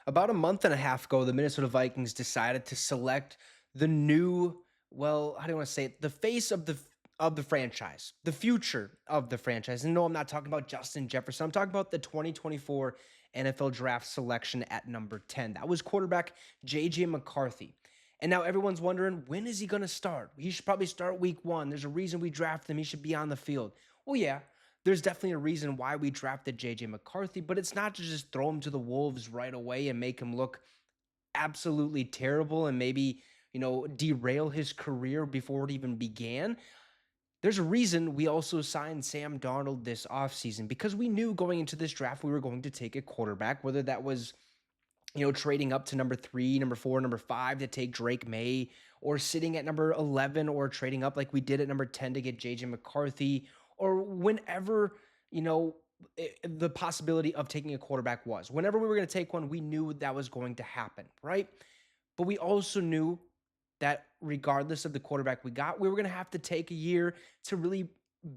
About a month and a half ago, the Minnesota Vikings decided to select the new, well, how do you want to say it? The face of the franchise, the future of the franchise. And no, I'm not talking about Justin Jefferson. I'm talking about the 2024 NFL draft selection at number 10. That was quarterback JJ McCarthy. And now everyone's wondering, when is he going to start? He should probably start week one. There's a reason we drafted him. He should be on the field. Well, yeah, there's definitely a reason why we drafted JJ McCarthy, but it's not to just throw him to the Wolves right away and make him look absolutely terrible and maybe, derail his career before it even began. There's a reason we also signed Sam Darnold this offseason because we knew going into this draft we were going to take a quarterback, whether that was trading up to number 3, number 4, number 5 to take Drake May, or sitting at number 11, or trading up like we did at number 10 to get JJ McCarthy, or whenever, the possibility of taking a quarterback was. Whenever we were going to take one, we knew that was going to happen, right? But we also knew that regardless of the quarterback we got, we were going to have to take a year to really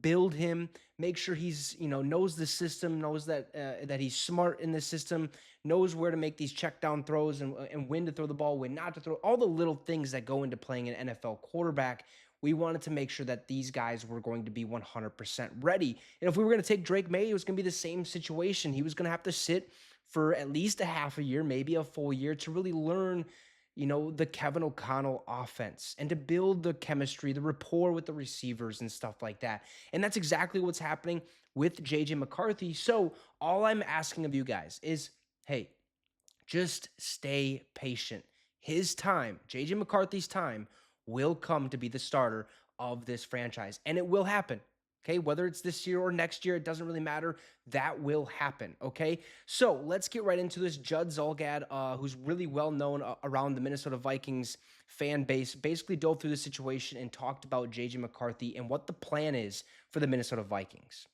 build him, make sure he's, knows the system, knows that he's smart in the system, knows where to make these check down throws and when to throw the ball, when not to throw, all the little things that go into playing an NFL quarterback. We wanted to make sure that these guys were going to be 100% ready. And if we were going to take Drake May, it was going to be the same situation. He was going to have to sit for at least a half a year, maybe a full year, to really learn the Kevin O'Connell offense and to build the chemistry, the rapport with the receivers and stuff like that. And that's exactly what's happening with JJ McCarthy. So all I'm asking of you guys is, hey, just stay patient. His time, JJ McCarthy's time, will come to be the starter of this franchise. And it will happen. Okay, whether it's this year or next year, it doesn't really matter. That will happen. Okay, so let's get right into this. Judd Zulgad, who's really well known around the Minnesota Vikings fan base, basically dove through the situation and talked about JJ McCarthy and what the plan is for the Minnesota Vikings.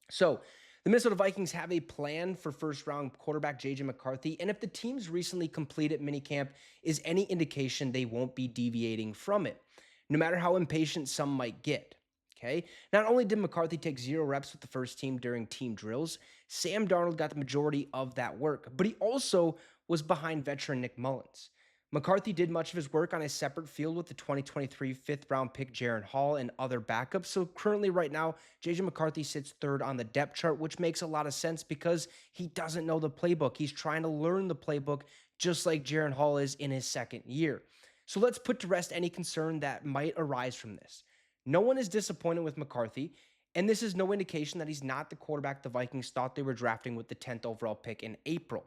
So, the Minnesota Vikings have a plan for first-round quarterback JJ McCarthy, and if the team's recently completed minicamp is any indication, they won't be deviating from it, no matter how impatient some might get. Okay. Not only did McCarthy take 0 reps with the first team during team drills, Sam Darnold got the majority of that work, but he also was behind veteran Nick Mullins. McCarthy did much of his work on a separate field with the 2023 fifth-round pick Jaron Hall and other backups. So currently right now, JJ McCarthy sits third on the depth chart, which makes a lot of sense because he doesn't know the playbook. He's trying to learn the playbook just like Jaron Hall is in his second year. So let's put to rest any concern that might arise from this. No one is disappointed with McCarthy, and this is no indication that he's not the quarterback the Vikings thought they were drafting with the 10th overall pick in April.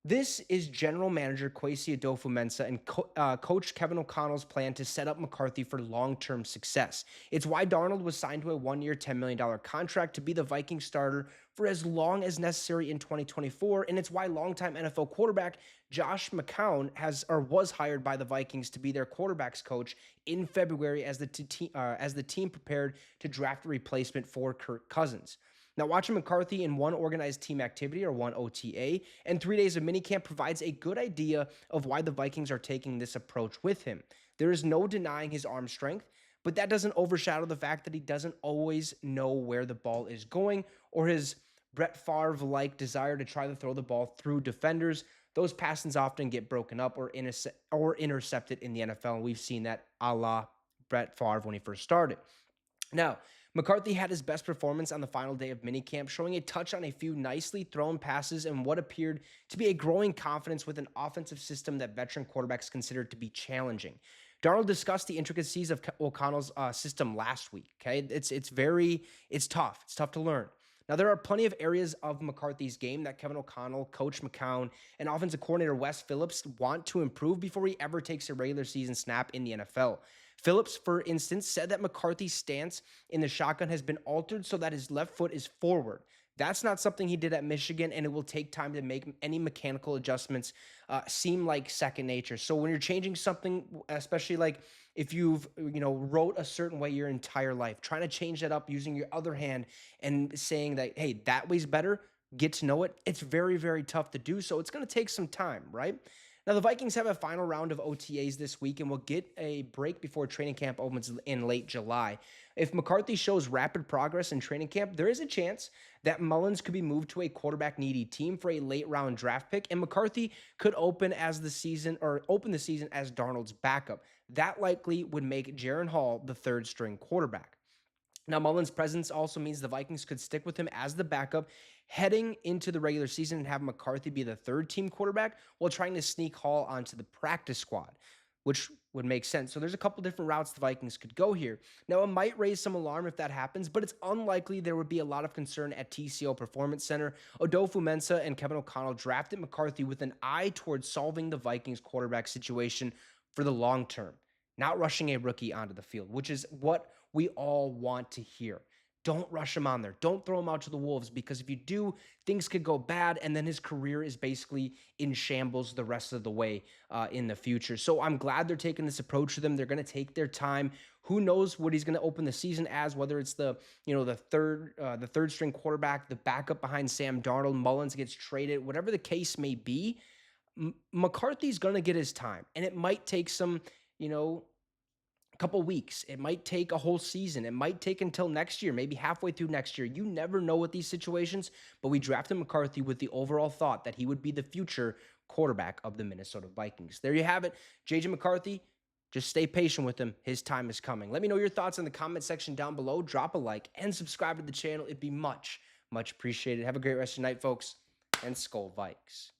This is general manager Kwesi Adolfo-Mensah and coach Kevin O'Connell's plan to set up McCarthy for long-term success. It's why Darnold was signed to a 1-year, $10 million contract to be the Vikings starter for as long as necessary in 2024, and it's why longtime NFL quarterback Josh McCown was hired by the Vikings to be their quarterbacks coach in February as the team prepared to draft a replacement for Kirk Cousins. Now, watching McCarthy in one organized team activity or one OTA and 3 days of minicamp provides a good idea of why the Vikings are taking this approach with him. There is no denying his arm strength, but that doesn't overshadow the fact that he doesn't always know where the ball is going or his Brett Favre-like desire to try to throw the ball through defenders. Those passes often get broken up or intercepted in the NFL, and we've seen that a la Brett Favre when he first started. Now, McCarthy had his best performance on the final day of minicamp, showing a touch on a few nicely thrown passes and what appeared to be a growing confidence with an offensive system that veteran quarterbacks considered to be challenging. Darnold discussed the intricacies of O'Connell's system last week. Okay, it's tough. It's tough to learn. Now, there are plenty of areas of McCarthy's game that Kevin O'Connell, Coach McCown, and offensive coordinator Wes Phillips want to improve before he ever takes a regular season snap in the NFL. Phillips, for instance, said that McCarthy's stance in the shotgun has been altered so that his left foot is forward. That's not something he did at Michigan, and it will take time to make any mechanical adjustments seem like second nature. So when you're changing something, especially like if you've wrote a certain way your entire life, trying to change that up using your other hand and saying that, hey, that way's better, get to know it, it's very, very tough to do. So it's going to take some time, right? Now, the Vikings have a final round of OTAs this week and will get a break before training camp opens in late July. If McCarthy shows rapid progress in training camp, there is a chance that Mullins could be moved to a quarterback needy team for a late round draft pick, and McCarthy could open the season as Darnold's backup. That likely would make Jaron Hall the third string quarterback. Now, Mullins' presence also means the Vikings could stick with him as the backup heading into the regular season and have McCarthy be the third team quarterback while trying to sneak Hall onto the practice squad, which would make sense. So there's a couple different routes the Vikings could go here. Now, it might raise some alarm if that happens, but it's unlikely there would be a lot of concern at TCO Performance Center. Odofu Mensah and Kevin O'Connell drafted McCarthy with an eye towards solving the Vikings quarterback situation for the long term, not rushing a rookie onto the field, which is what we all want to hear. Don't rush him on there. Don't throw him out to the wolves, because if you do, things could go bad, and then his career is basically in shambles the rest of the way in the future. So I'm glad they're taking this approach to them. They're going to take their time. Who knows what he's going to open the season as? Whether it's the third string quarterback, the backup behind Sam Darnold, Mullins gets traded, whatever the case may be. McCarthy's going to get his time, and it might take some, couple weeks. It might take a whole season. It might take until next year, maybe halfway through next year. You never know with these situations, but we drafted McCarthy with the overall thought that he would be the future quarterback of the Minnesota Vikings. There you have it. JJ McCarthy, just stay patient with him. His time is coming. Let me know your thoughts in the comment section down below. Drop a like and subscribe to the channel. It'd be much, much appreciated. Have a great rest of your night, folks, and Skol Vikes.